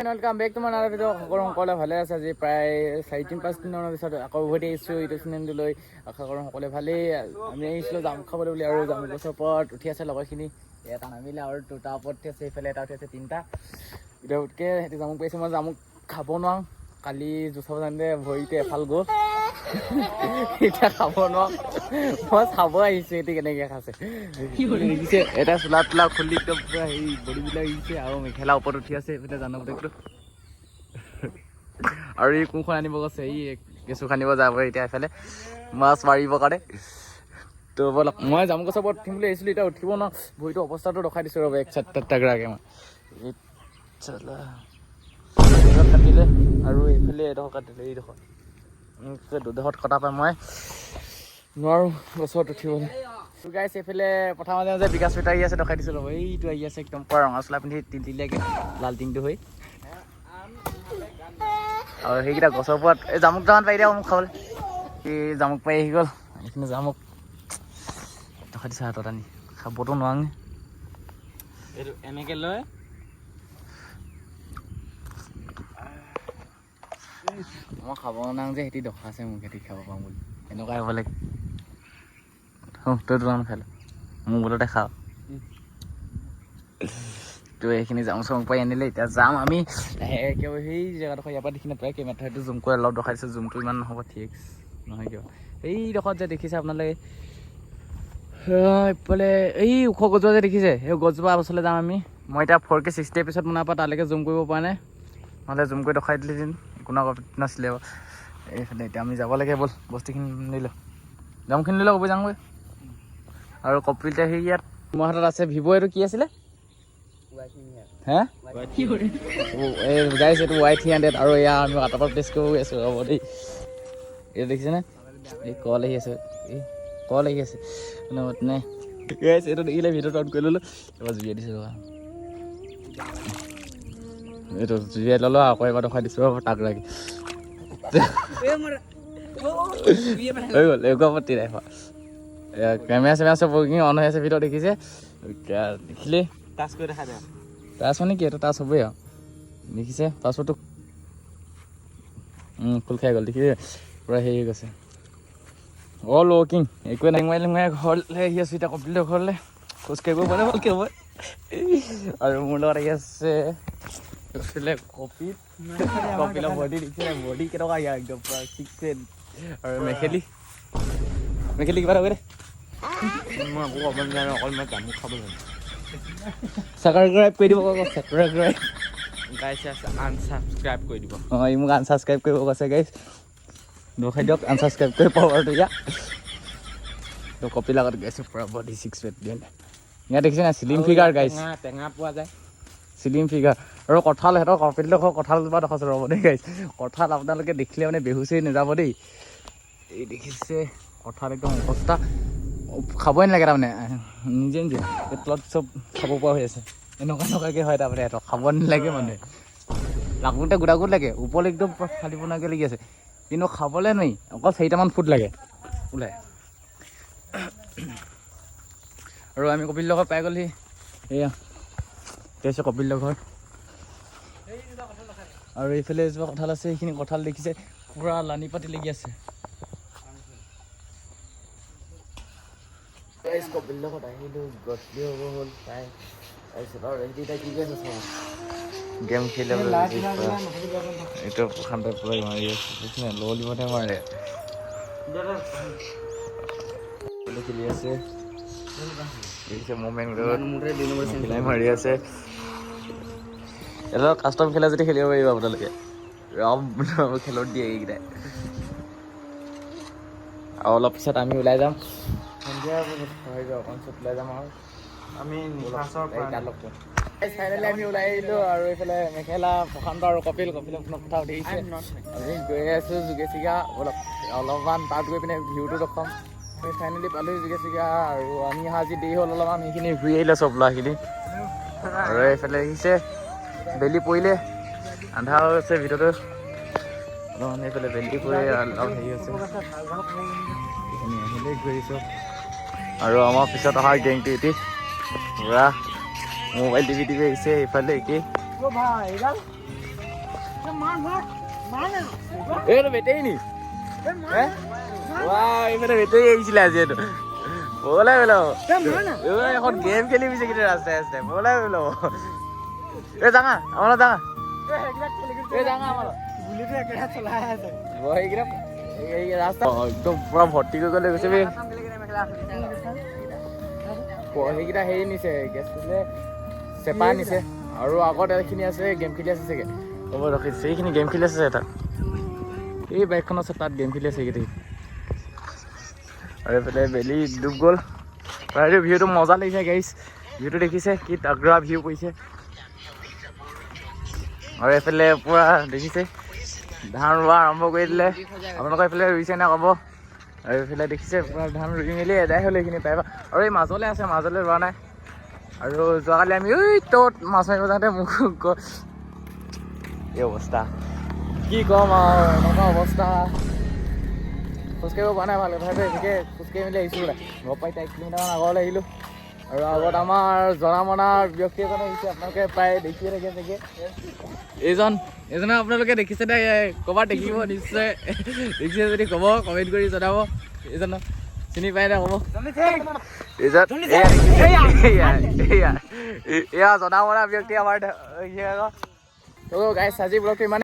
welcome back to my another video সকলে ভালে আছে আজি প্ৰায় 4-5 দিনৰ পিছত আকৌ উভতি আহিছোঁ ইউটিউব চেনেললৈ আশা কৰোঁ সকলে ভালেই আমি আহিছিলোঁ জামুক খাবলৈ বুলি আৰু জামুক গছৰ ওপৰত উঠি আছে লগৰখিনি এটা নামিলে আৰু দুটা ওপৰত উঠি আছে এইফালে এটা উঠি আছে তিনিটা এতিয়া উঠকে সিহঁতি জামুক পাইছে মই জামুক খাব নোৱাৰোঁ কালি জুচাব জানিলে ভৰিতে এফাল গ'ল এতিয়া খাব নোৱাৰোঁ মই চাব আহিছোঁ এটি কেনেকৈ খাইছে দেখিছে এটা চোলা তোলা খুলি একদম পূৰা হেৰি বডিবিলাক আহিছে আৰু মেখেলা ওপৰত উঠি আছে এইফালে জানো গোটেইটো আৰু এই কোনখন আনিব গৈছে এই কেঁচু খান্দিব যাব এতিয়া এইফালে মাছ মাৰিবৰ কাৰণে তো বলক মই জামুক গছৰ ওপৰত উঠিম বুলি আহিছিলোঁ এতিয়া উঠিব ন ভৰিটো অৱস্থাটো ৰখাই দিছোঁ ৰ'ব এক চাট টাকৰাকৈ মই কাটিলে আৰু এইফালে এডোখৰ কাটিলে এইডোখৰ দুডোখৰত কটা পাই মই নোৱাৰোঁ গছত উঠিবলৈ গাইছ এইফালে পথাৰ মাজে মাজে বিকাশ পিতা আহি আছে দেখাই দিছোঁ ৰ'ব এইটো আহি আছে একদম পুৰা ৰঙা চোলা পিন্ধি তিলতিলীয়াকৈ লাল টিংটো হৈ আৰু সেইকেইটা গছৰ ওপৰত এই জামুক দুটামান পাৰি দিয়া মোক খাবলৈ এই জামুক পাৰি আহি গ'ল এইখিনি জামুক দেখাই দিছে হাতত আনি খাবতো নোৱাৰোঁ এইটো এনেকৈ লৈ মই খাব নাওঁ যে সিহঁতি দখা আছে মোক সিহঁতি খাব পাওঁ বুলি এনেকুৱা হ'ব লাগে তই দুটামান খাই ল মোৰ বোলতে খাওঁ তো এইখিনি জামুক চামুক পাই আনিলে এতিয়া যাম আমি লাহেকৈ সেই জেগাডোখৰ ইয়াৰ পৰা দেখি নাপায় কেমেৰাটো সেইটো জুম কৰি অলপ দেখাই দিছোঁ জুমটো ইমান নহ'ব ঠিক নহয় কিয় এইডোখৰত যে দেখিছে আপোনালোকে এইফালে এই ওখ গছজোপা যে দেখিছে সেই গছজোপা ওচৰলৈ যাম আমি মই এতিয়া 4K 60 এপিছত বনাৰ পৰা তালৈকে জুম কৰিব পৰা নাই নহ'লে জুম কৰি দেখাই দিলে দিন একো নাছিলে এইফালে এতিয়া আমি যাব লাগে ব'ল বস্তুখিনি লৈ লওঁ জামুকখিনি লৈ লওঁ গৈ যাওঁগৈ আৰু কপিলতে সেই ইয়াত মোৰ হাতত আছে ভিভ' এইটো কি আছিলে হে এই গাইছ এইটো Y300 আৰু এয়া আমি আটাৰ প্লেচ কৰিব গৈ আছোঁ ৰ'ব দেই এইটো দেখিছেনে এই কল আহি আছে এই কল আহি আছে মানে গাইছ এইটো দেখিলে ভিডিঅ'টো অন কৰি ল'লোঁ এবাৰ জুইয়াই দিছোঁ ৰ'বা এইটো জুইয়াই ল'লোঁ আকৌ এবাৰ দেখাই দিছোঁ ৰ'ব তাক লাগি হৈ গ'ল একো আপত্তি নাই কেমেৰা চেমেৰা চব বুকিং অন হৈ আছে ভিডিঅ' দেখিছে দেখিলে টাচ কৰি দেখা যায় টাচ মানে কি এইটো টাচ হ'বই আৰু দেখিছে পাছৱৰ্ডটো খোল খাই গ'ল দেখিছে পূৰা হেৰি হৈ গৈছে অল ৱৰ্কিং একোৱে নাই মই ঘৰলৈ আহি আছোঁ এতিয়া কপিলৰ ঘৰলৈ খোজকাঢ়িব পাৰে ভালকৈ হ'ব আৰু মোৰ লগত আহি আছে কপিলৰ বডি দেখিছে বডি কেনেকুৱা ইয়াৰ একদম পূৰা চিক্সেন আৰু মেখেলি কিবা এটা কৰি দে মই একো ক'ব নোৱাৰোঁ অকল মই জামুক খাব জানো ছাবস্ক্ৰাইব কৰি দিব ছাবস্ক্ৰাইব গাইছ আনছাবস্ক্ৰাইব কৰি দিব অঁ ই মোক আনছাবস্ক্ৰাইব কৰিব কৈছে গাইছ দেখাই দিয়ক আনছাবস্ক্ৰাইব কৰি পাৱাৰটো ইয়াত তো কপিল আগত গাইছে পূৰা বডি ছিক্স পেক দিয়ে ইয়াত দেখিছে না শ্লিম ফিগাৰ গাইছ টেঙা পোৱা যায় শ্লিম ফিগাৰ আৰু কঁঠাল সিহঁতৰ কপিলৰ ঘৰ কঁঠালজোপা দেখাইছোঁ ৰ'ব দেই গাইছ কঁঠাল আপোনালোকে দেখিলে মানে বেহুচেই নাযাব দেই এই দেখিছে কঁঠাল একদম অৱস্থা খাবই নালাগে তাৰমানে নিজে তলত চব খাব পৰা হৈ আছে এনেকুৱাকৈ হয় তাৰমানে সিহঁতক খাব নালাগে মানে লাগোঁতে গোটাগোট লাগে ওপৰলৈ একদম ফালিব নালাগে লাগি আছে কিন্তু খাবলৈ নোৱাৰি অকল 4টামান ফুট লাগে ওলাই আৰু আমি কপিলৰ ঘৰ পাই গ'লহি এয়া কৈছে কপিলৰ ঘৰ আৰু এইফালে এজোপা কঁঠাল আছে সেইখিনি কঁঠাল দেখিছে পূৰা লানি পাতি লাগি আছে কপিলৰ ঘৰত আহিলোঁ গধূলি হ'ব হ'ল প্ৰায় তাৰপিছত আৰু এতিয়া কি কৰি আছে গেম খেলি এইটো প্ৰশান্ত পূৰা মাৰি আছে ললিমতে মাৰে খেলি আছে মুভমেণ্ট মাৰি আছে এটা কাষ্টম খেলা যদি খেলিব পাৰিব আপোনালোকে খেলত দিয়ে এইকেইটাই আৰু অলপ পিছত আমি ওলাই যাম সন্ধিয়া হৈ যাব অকণমান ওলাই যাম আৰু আমি ফাইনেলি আমি ওলাই আহিলোঁ আৰু এইফালে মেখেলা প্ৰশান্ত আৰু কপিলৰ ফোনত কথা সুধি আহিছে আমি গৈ আছোঁ যোগেচিগা অলপমান তাত গৈ পিনে ভিউটো দেখাম আমি ফাইনেলি পালোঁ যোগেচিগা আৰু আমি আজি দেৰি হ'ল অলপমান সেইখিনি ঘূৰি আহিলে চব ল'ৰাখিনি আৰু এইফালে আহিছে বেলি পৰিলে আন্ধাৰ হৈছে ভিতৰতো অলপমান এইফালে বেলি পৰি অলপ হেৰি হৈছে এইখিনি আহিলে ঘূৰিছোঁ আৰু আমাৰ পিছত অহা গেংটো এটি পূৰা মোবাইল টিভি আহিছে এইফালে একেই এইটো বেটেৰী নি এইফালে বেটেৰী আহিছিলে আজি এইটো বলাই বোলো এখন গেম খেলি পিছে কিন্তু ৰাস্তাই ৰাস্তাই বলাই বোলো এই ডাঙা আমাৰ ডাঙা এই ডাঙা আমাৰ ৰাস্তা একদম পুৰা ভৰ্তি কৰি গ'লে গৈছে সেইকেইটা হেৰি নিছে গেছ চেপা নিছে আৰু আগত এইখিনি আছে গেম খেলি আছে চাগে হ'ব ৰখিছে এইখিনি গেম খেলি আছে তাত এই বাইকখন আছে তাত গেম খেলি আছে এইকেইটা আৰু এইফালে বেলি ডুব গ'ল আৰু ভিউটো মজা লাগিছে গাইছ ভিউটো দেখিছে কি তাগৰা ভিউ কৰিছে আৰু এইফালে পুৰা দেখিছে ধান ৰোৱা আৰম্ভ কৰি দিলে আপোনালোকৰ এইফালে ৰুইছে নে ক'ব আৰু এইফালে দেখিছে পুৰা ধান ৰুই মেলি এদাই হ'লে এইখিনি পাৰিব আৰু এই মাজলৈ আছে মাজলৈ ৰোৱা নাই আৰু যোৱাকালি আমি ঐ ত'ত মাছ মাৰিব যাওঁতে মোক এই অৱস্থা কি ক'ম আৰু এনেকুৱা অৱস্থা খোজকাঢ়িব পৰা নাই ভালকৈ তথাপিও এনেকৈ খোজকাঢ়ি মেলি আহিছোঁ বোলে ঘৰৰ পৰা 1 কিলোমিটাৰমান আগলৈ আহিলোঁ আৰু আগত আমাৰ জনা মনা ব্যক্তি এজন আহিছে আপোনালোকে প্ৰায় দেখিয়ে থাকে চাগে এইজনক আপোনালোকে দেখিছে নে ক'ৰবাত দেখিব নিশ্চয় দেখিছে যদি ক'ব কমেণ্ট কৰি জনাব এইজনক চিনি পাই নে ক'ব এয়া জনা মনা ব্যক্তি আমাৰ গাইছ আজি ব্লগটো ইমানে